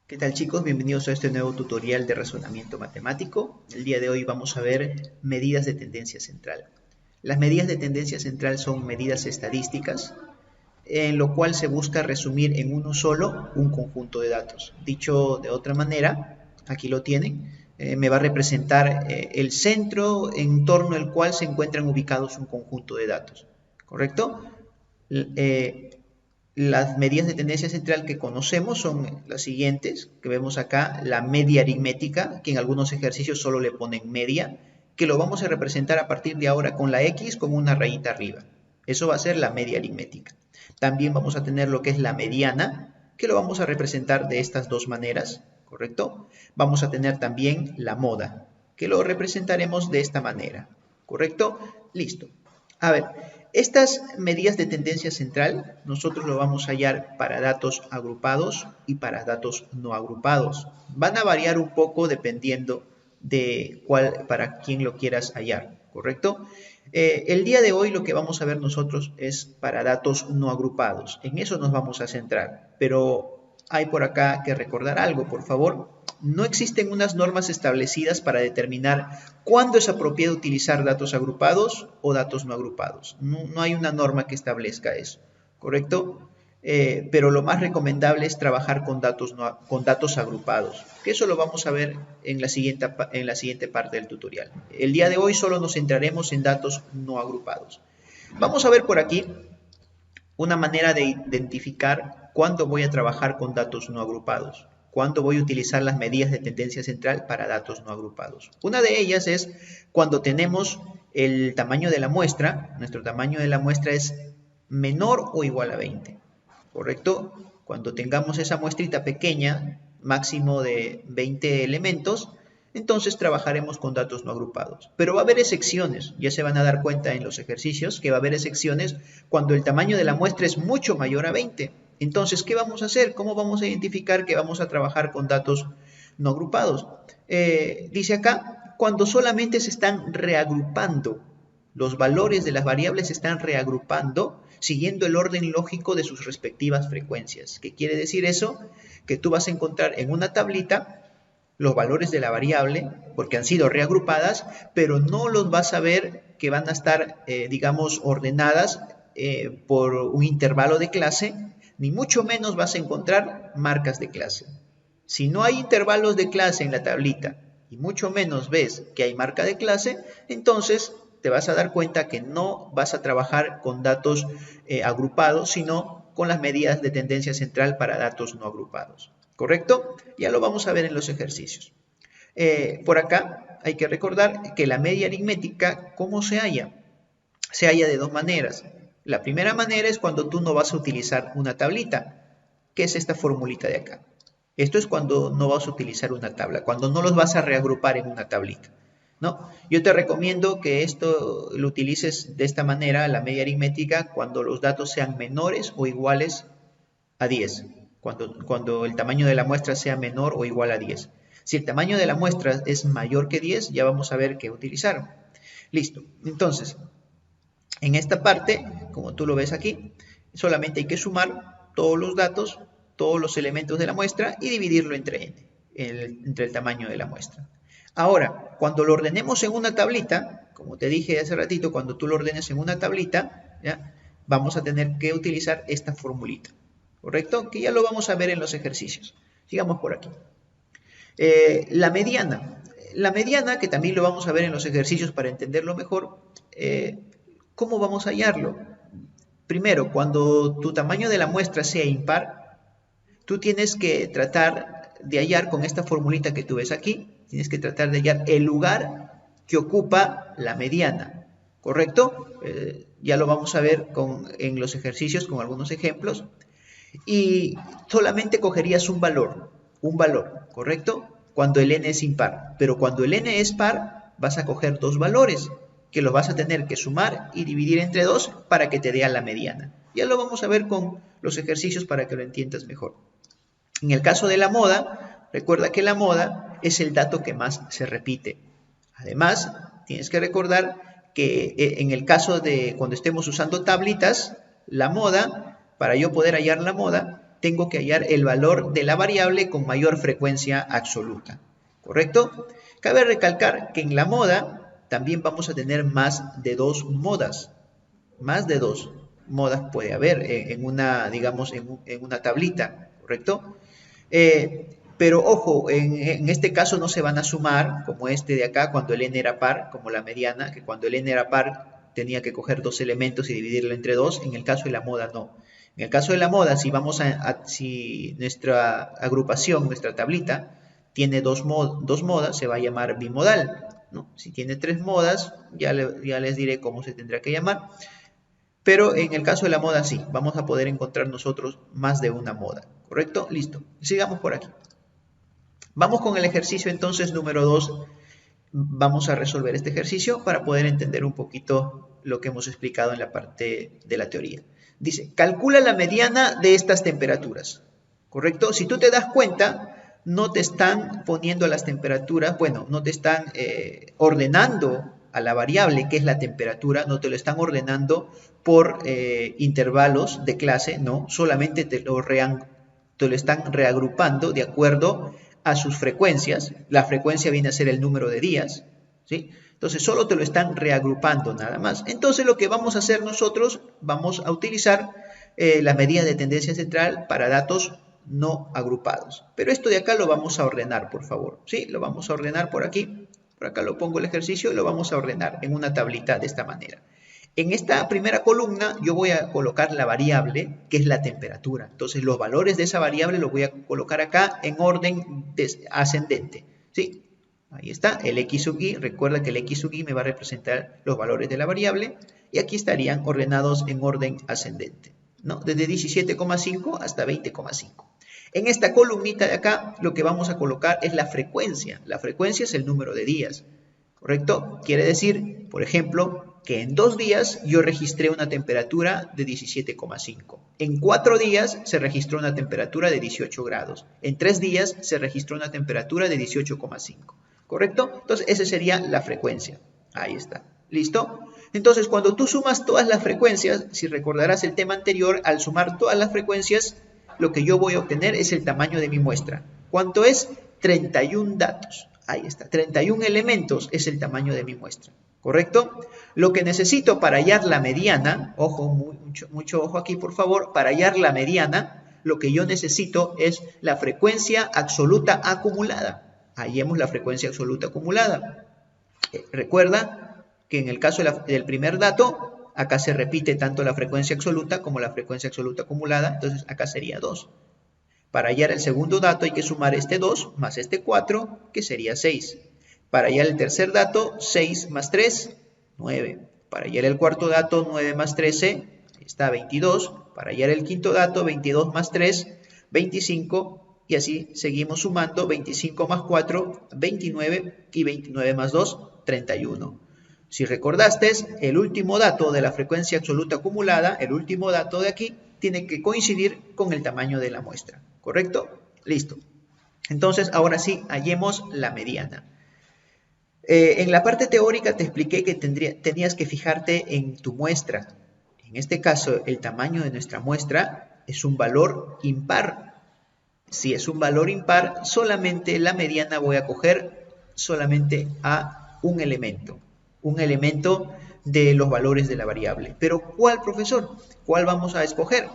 ¿Qué tal, chicos? Bienvenidos a este nuevo tutorial de razonamiento matemático. El día de hoy vamos a ver medidas de tendencia central. Las medidas de tendencia central son medidas estadísticas, en lo cual se busca resumir en uno solo un conjunto de datos. Dicho de otra manera, aquí lo tienen, me va a representar el centro en torno al cual se encuentran ubicados un conjunto de datos, ¿correcto? Las medidas de tendencia central que conocemos son las siguientes, que vemos acá, la media aritmética, que en algunos ejercicios solo le ponen media, que lo vamos a representar a partir de ahora con la X con una rayita arriba. Eso va a ser la media aritmética. También vamos a tener lo que es la mediana, que lo vamos a representar de estas dos maneras, ¿correcto? Vamos a tener también la moda, que lo representaremos de esta manera, ¿correcto? Listo. A ver, estas medidas de tendencia central nosotros lo vamos a hallar para datos agrupados y para datos no agrupados. Van a variar un poco dependiendo de para quién lo quieras hallar, ¿correcto? El día de hoy lo que vamos a ver nosotros es para datos no agrupados. En eso nos vamos a centrar, pero hay por acá que recordar algo, por favor. No existen unas normas establecidas para determinar cuándo es apropiado utilizar datos agrupados o datos no agrupados. No hay una norma que establezca eso, ¿correcto? Pero lo más recomendable es trabajar con datos agrupados, que eso lo vamos a ver en la siguiente parte del tutorial. El día de hoy solo nos centraremos en datos no agrupados. Vamos a ver por aquí una manera de identificar cuándo voy a trabajar con datos no agrupados, cuándo voy a utilizar las medidas de tendencia central para datos no agrupados. Una de ellas es cuando tenemos el tamaño de la muestra, nuestro tamaño de la muestra es menor o igual a 20, ¿correcto? Cuando tengamos esa muestrita pequeña, máximo de 20 elementos, entonces trabajaremos con datos no agrupados. Pero va a haber excepciones, ya se van a dar cuenta en los ejercicios que va a haber excepciones cuando el tamaño de la muestra es mucho mayor a 20. Entonces, ¿qué vamos a hacer? ¿Cómo vamos a identificar que vamos a trabajar con datos no agrupados? Dice acá, cuando solamente se están reagrupando, los valores de las variables se están reagrupando siguiendo el orden lógico de sus respectivas frecuencias. ¿Qué quiere decir eso? Que tú vas a encontrar en una tablita los valores de la variable, porque han sido reagrupadas, pero no los vas a ver que van a estar, digamos, ordenadas por un intervalo de clase, ni mucho menos vas a encontrar marcas de clase. Si no hay intervalos de clase en la tablita, y mucho menos ves que hay marca de clase, entonces te vas a dar cuenta que no vas a trabajar con datos agrupados, sino con las medidas de tendencia central para datos no agrupados. ¿Correcto? Ya lo vamos a ver en los ejercicios. Por acá hay que recordar que la media aritmética, ¿cómo se halla? Se halla de dos maneras. La primera manera es cuando tú no vas a utilizar una tablita, que es esta formulita de acá. Esto es cuando no vas a utilizar una tabla, cuando no los vas a reagrupar en una tablita, ¿no? Yo te recomiendo que esto lo utilices de esta manera, la media aritmética, cuando los datos sean menores o iguales a 10. Cuando el tamaño de la muestra sea menor o igual a 10. Si el tamaño de la muestra es mayor que 10, ya vamos a ver qué utilizar. Listo. Entonces, en esta parte, como tú lo ves aquí, solamente hay que sumar todos los datos, todos los elementos de la muestra y dividirlo entre n, entre el tamaño de la muestra. Ahora, cuando lo ordenemos en una tablita, como te dije hace ratito, cuando tú lo ordenes en una tablita, ¿ya? Vamos a tener que utilizar esta formulita. ¿Correcto? Que ya lo vamos a ver en los ejercicios. Sigamos por aquí. La mediana. La mediana, que también lo vamos a ver en los ejercicios para entenderlo mejor, ¿cómo vamos a hallarlo? Primero, cuando tu tamaño de la muestra sea impar, tú tienes que tratar de hallar con esta formulita que tú ves aquí, tienes que tratar de hallar el lugar que ocupa la mediana. ¿Correcto? Ya lo vamos a ver en los ejercicios con algunos ejemplos. Y solamente cogerías un valor, ¿correcto? Cuando el n es impar, pero cuando el n es par, vas a coger dos valores, que los vas a tener que sumar y dividir entre 2 para que te dé la mediana. Ya lo vamos a ver con los ejercicios para que lo entiendas mejor. En el caso de la moda, recuerda que la moda es el dato que más se repite. Además, tienes que recordar que en el caso de cuando estemos usando tablitas, la moda, para yo poder hallar la moda, tengo que hallar el valor de la variable con mayor frecuencia absoluta, ¿correcto? Cabe recalcar que en la moda también vamos a tener más de 2 modas. Más de 2 modas puede haber en una, digamos, en una tablita, ¿correcto? Pero ojo, en este caso no se van a sumar, como este de acá, cuando el n era par, como la mediana, que cuando el n era par tenía que coger 2 elementos y dividirlo entre 2. En el caso de la moda no. En el caso de la moda, si nuestra agrupación, nuestra tablita, tiene dos modas, se va a llamar bimodal, ¿no? Si tiene 3 modas, ya les diré cómo se tendrá que llamar. Pero en el caso de la moda sí, vamos a poder encontrar nosotros más de una moda, ¿correcto? Listo, sigamos por aquí. Vamos con el ejercicio entonces número 2. Vamos a resolver este ejercicio para poder entender un poquito lo que hemos explicado en la parte de la teoría. Dice, calcula la mediana de estas temperaturas, ¿correcto? Si tú te das cuenta, no te están poniendo las temperaturas, bueno, no te están ordenando a la variable que es la temperatura, no te lo están ordenando por intervalos de clase, no, solamente te lo están reagrupando de acuerdo a sus frecuencias. La frecuencia viene a ser el número de días, ¿sí? Entonces solo te lo están reagrupando nada más. Entonces lo que vamos a hacer nosotros, vamos a utilizar la medida de tendencia central para datos no agrupados. Pero esto de acá lo vamos a ordenar, por favor, ¿sí? Lo vamos a ordenar por aquí. Por acá lo pongo el ejercicio y lo vamos a ordenar en una tablita de esta manera. En esta primera columna yo voy a colocar la variable que es la temperatura. Entonces los valores de esa variable los voy a colocar acá en orden ascendente, ¿sí? Ahí está, el x sub y. Recuerda que el x sub y me va a representar los valores de la variable y aquí estarían ordenados en orden ascendente, ¿no? Desde 17,5 hasta 20,5. En esta columnita de acá lo que vamos a colocar es la frecuencia. La frecuencia es el número de días, ¿correcto? Quiere decir, por ejemplo, que en 2 días yo registré una temperatura de 17,5. En 4 días se registró una temperatura de 18 grados. En 3 días se registró una temperatura de 18,5. ¿Correcto? Entonces, esa sería la frecuencia. Ahí está. ¿Listo? Entonces, cuando tú sumas todas las frecuencias, si recordarás el tema anterior, al sumar todas las frecuencias, lo que yo voy a obtener es el tamaño de mi muestra. ¿Cuánto es? 31 datos. Ahí está. 31 elementos es el tamaño de mi muestra. ¿Correcto? Lo que necesito para hallar la mediana, ojo, mucho ojo aquí por favor, para hallar la mediana, lo que yo necesito es la frecuencia absoluta acumulada. Hallemos la frecuencia absoluta acumulada. Recuerda que en el caso del primer dato, acá se repite tanto la frecuencia absoluta como la frecuencia absoluta acumulada, entonces acá sería 2. Para hallar el segundo dato hay que sumar este 2 más este 4, que sería 6. Para hallar el tercer dato, 6 más 3, 9. Para hallar el cuarto dato, 9 más 13, está 22. Para hallar el quinto dato, 22 más 3, 25. Y así seguimos sumando, 25 más 4, 29, y 29 más 2, 31. Si recordaste, el último dato de la frecuencia absoluta acumulada, el último dato de aquí, tiene que coincidir con el tamaño de la muestra, ¿correcto? Listo. Entonces, ahora sí, hallemos la mediana. En la parte teórica te expliqué que tenías que fijarte en tu muestra. En este caso, el tamaño de nuestra muestra es un valor impar. Si es un valor impar, solamente la mediana voy a coger solamente a un elemento de los valores de la variable. ¿Pero cuál, profesor? ¿Cuál vamos a escoger?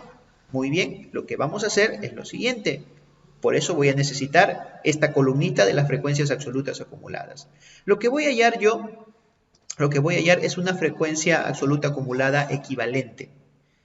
Muy bien, lo que vamos a hacer es lo siguiente. Por eso voy a necesitar esta columnita de las frecuencias absolutas acumuladas. Lo que voy a hallar es una frecuencia absoluta acumulada equivalente,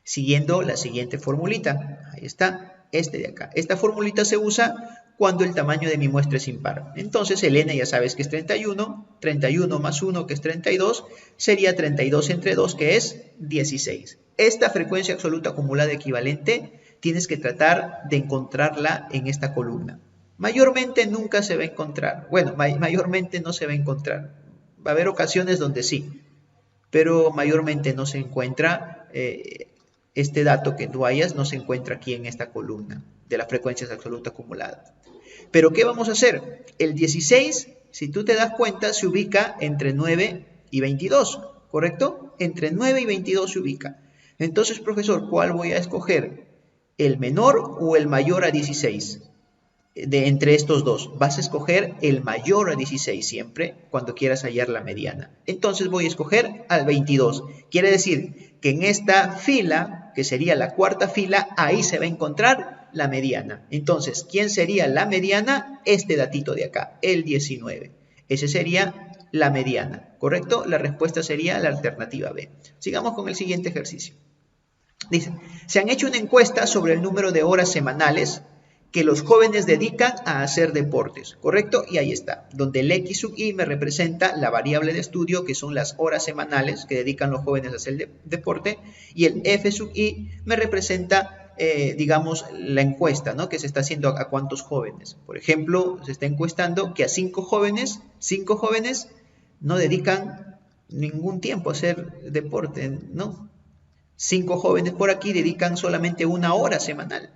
siguiendo la siguiente formulita. Ahí está. Este de acá. Esta formulita se usa cuando el tamaño de mi muestra es impar. Entonces el n ya sabes que es 31, 31 más 1 que es 32, sería 32 entre 2 que es 16. Esta frecuencia absoluta acumulada equivalente tienes que tratar de encontrarla en esta columna. Mayormente nunca se va a encontrar, bueno, mayormente no se va a encontrar. Va a haber ocasiones donde sí, pero mayormente no se encuentra. Este dato que tú hayas no se encuentra aquí en esta columna de las frecuencias absolutas acumuladas. ¿Pero qué vamos a hacer? El 16, si tú te das cuenta, se ubica entre 9 y 22, ¿correcto? Entre 9 y 22 se ubica. Entonces, profesor, ¿cuál voy a escoger? ¿El menor o el mayor a 16? Entre estos dos, vas a escoger el mayor a 16 siempre cuando quieras hallar la mediana. Entonces voy a escoger al 22. Quiere decir que en esta fila, que sería la cuarta fila, ahí se va a encontrar la mediana. Entonces, ¿quién sería la mediana? Este datito de acá, el 19. Ese sería la mediana, ¿correcto? La respuesta sería la alternativa B. Sigamos con el siguiente ejercicio. Dice, se han hecho una encuesta sobre el número de horas semanales que los jóvenes dedican a hacer deportes, ¿correcto? Y ahí está, donde el X sub I me representa la variable de estudio, que son las horas semanales que dedican los jóvenes a hacer deporte, y el F sub I me representa, digamos, la encuesta, ¿no? Que se está haciendo a cuántos jóvenes. Por ejemplo, se está encuestando que a 5 jóvenes no dedican ningún tiempo a hacer deporte, ¿no? 5 jóvenes por aquí dedican solamente 1 hora semanal.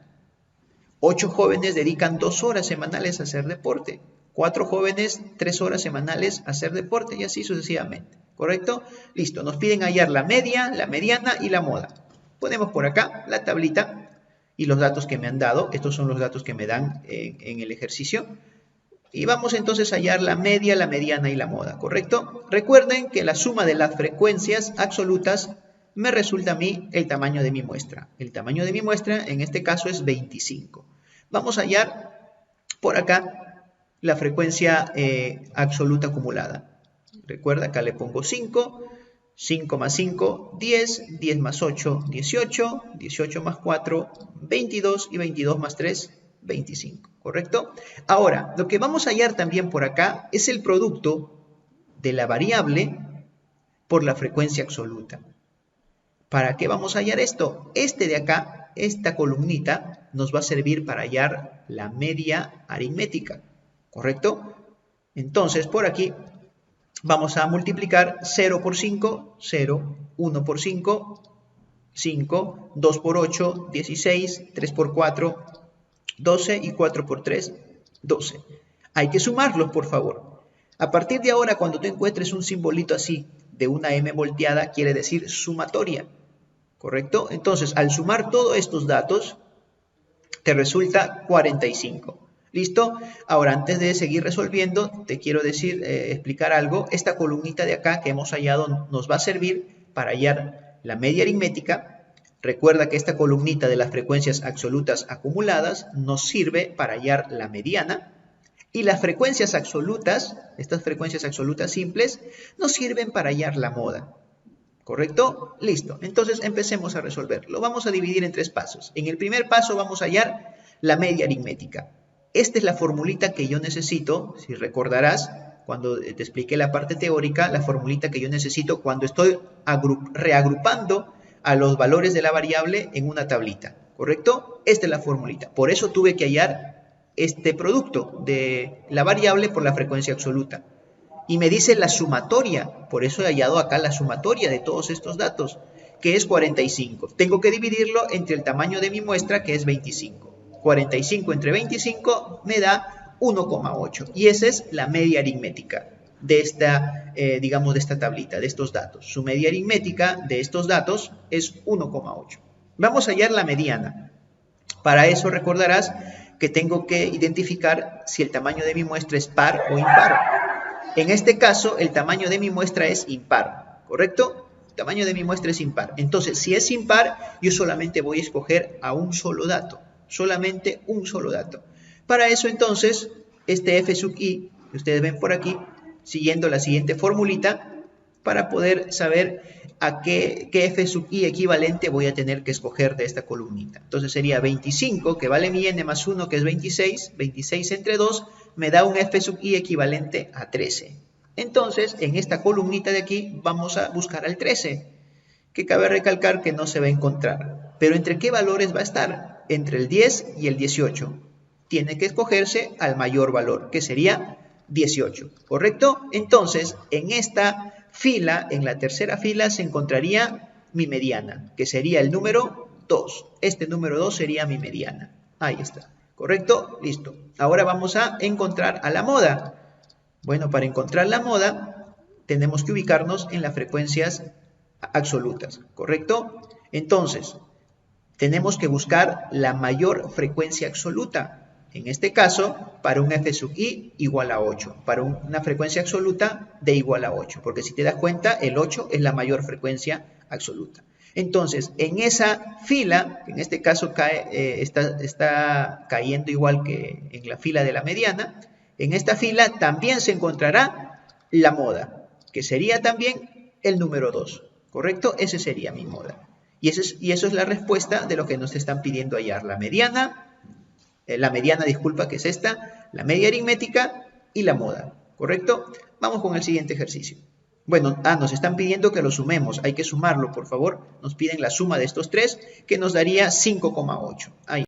8 jóvenes dedican 2 horas semanales a hacer deporte. 4 jóvenes, 3 horas semanales a hacer deporte y así sucesivamente. ¿Correcto? Listo. Nos piden hallar la media, la mediana y la moda. Ponemos por acá la tablita y los datos que me han dado. Estos son los datos que me dan en el ejercicio. Y vamos entonces a hallar la media, la mediana y la moda. ¿Correcto? Recuerden que la suma de las frecuencias absolutas me resulta a mí el tamaño de mi muestra. El tamaño de mi muestra en este caso es 25. Vamos a hallar por acá la frecuencia absoluta acumulada. Recuerda, acá le pongo 5, 5 más 5, 10, 10 más 8, 18, 18 más 4, 22 y 22 más 3, 25, ¿correcto? Ahora, lo que vamos a hallar también por acá es el producto de la variable por la frecuencia absoluta. ¿Para qué vamos a hallar esto? Este de acá, esta columnita, nos va a servir para hallar la media aritmética, ¿correcto? Entonces, por aquí vamos a multiplicar 0 por 5, 0, 1 por 5, 5, 2 por 8, 16, 3 por 4, 12 y 4 por 3, 12. Hay que sumarlos, por favor. A partir de ahora, cuando tú encuentres un simbolito así de una M volteada, quiere decir sumatoria. ¿Correcto? Entonces, al sumar todos estos datos, te resulta 45. ¿Listo? Ahora, antes de seguir resolviendo, te quiero decir, explicar algo. Esta columnita de acá que hemos hallado nos va a servir para hallar la media aritmética. Recuerda que esta columnita de las frecuencias absolutas acumuladas nos sirve para hallar la mediana. Y las frecuencias absolutas, estas frecuencias absolutas simples, nos sirven para hallar la moda. ¿Correcto? Listo. Entonces empecemos a resolver. Lo vamos a dividir en 3 pasos. En el primer paso vamos a hallar la media aritmética. Esta es la formulita que yo necesito, si recordarás, cuando te expliqué la parte teórica, la formulita que yo necesito cuando estoy reagrupando a los valores de la variable en una tablita. ¿Correcto? Esta es la formulita. Por eso tuve que hallar este producto de la variable por la frecuencia absoluta. Y me dice la sumatoria, por eso he hallado acá la sumatoria de todos estos datos, que es 45. Tengo que dividirlo entre el tamaño de mi muestra, que es 25. 45 entre 25 me da 1,8. Y esa es la media aritmética de esta, digamos, de esta tablita, de estos datos. Su media aritmética de estos datos es 1,8. Vamos a hallar la mediana. Para eso recordarás que tengo que identificar si el tamaño de mi muestra es par o impar. En este caso, el tamaño de mi muestra es impar, ¿correcto? El tamaño de mi muestra es impar. Entonces, si es impar, yo solamente voy a escoger a un solo dato. Solamente un solo dato. Para eso, entonces, este F sub I, que ustedes ven por aquí, siguiendo la siguiente formulita, para poder saber a qué F sub I equivalente voy a tener que escoger de esta columnita. Entonces sería 25, que vale mi n más 1, que es 26. 26 entre 2 me da un F sub I equivalente a 13. Entonces, en esta columnita de aquí vamos a buscar al 13, que cabe recalcar que no se va a encontrar. Pero ¿entre qué valores va a estar? Entre el 10 y el 18. Tiene que escogerse al mayor valor, que sería 18, ¿correcto? Entonces, en esta fila, en la tercera fila, se encontraría mi mediana, que sería el número 2. Este número 2 sería mi mediana. Ahí está, ¿correcto? Listo. Ahora vamos a encontrar a la moda. Bueno, para encontrar la moda, tenemos que ubicarnos en las frecuencias absolutas, ¿correcto? Entonces, tenemos que buscar la mayor frecuencia absoluta. En este caso, para un f sub i igual a 8, para una frecuencia absoluta de igual a 8, porque si te das cuenta, el 8 es la mayor frecuencia absoluta. Entonces, en esa fila, en este caso está cayendo igual que en la fila de la mediana, en esta fila también se encontrará la moda, que sería también el número 2, ¿correcto? Ese sería mi moda. Y eso es la respuesta de lo que nos están pidiendo hallar. La mediana, disculpa, que es esta, la media aritmética y la moda, ¿correcto? Vamos con el siguiente ejercicio. Bueno, nos están pidiendo que lo sumemos. Hay que sumarlo, por favor. Nos piden la suma de estos tres, que nos daría 5,8. Ahí.